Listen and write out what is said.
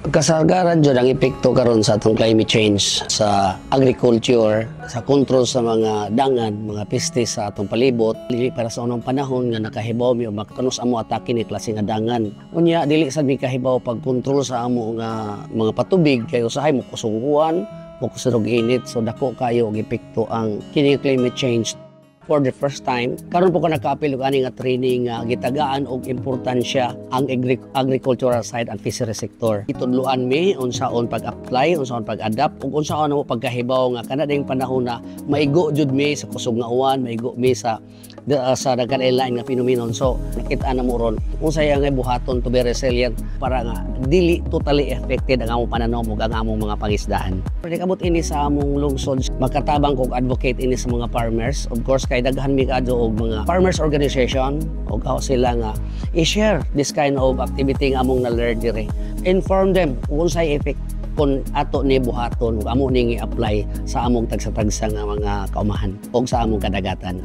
Kasagaran dyan ang epekto karon sa atong climate change sa agriculture, sa control sa mga dangan, mga peste sa atong palibot. Dili para sa unang panahon nga nakahibaw mi o makakanus amo atake ni klase nga dangan. Unya dili sad mi kahibaw pag control sa amo nga mga patubig kay usahay mo kusungkuan, mo kusog init, so dako kayo og epekto ang kini climate change. For the first time, karon po ko naka-apil og ani nga training nga gitagaan og importansya ang agricultural side and fishery sector. Itudloan mi unsaon pag-apply, unsaon pag-adapt ug unsaon mo pagkahibaw nga kana ding panahon na maigo jud mi sa kusog nga uwan, maigo mi sa nagkalain nga phenomenon. So nakita na mo ron unsay nga buhaton to be resilient para nga dili totally affected ang among pananom ug ang among mga pangisdaan. Pwede kabot ini sa among lungsod, makatabang kog advocate ini sa mga farmers. Of course kay daghan mi kadto og mga farmers organization ug sila nga i-share this kind of activity nga among na-learn dire. Inform them kung unsay effect kung ato ni buhaton ug amo ning i-apply sa among tagsa-tagsa nga mga kaumahan ug sa among kadagatan.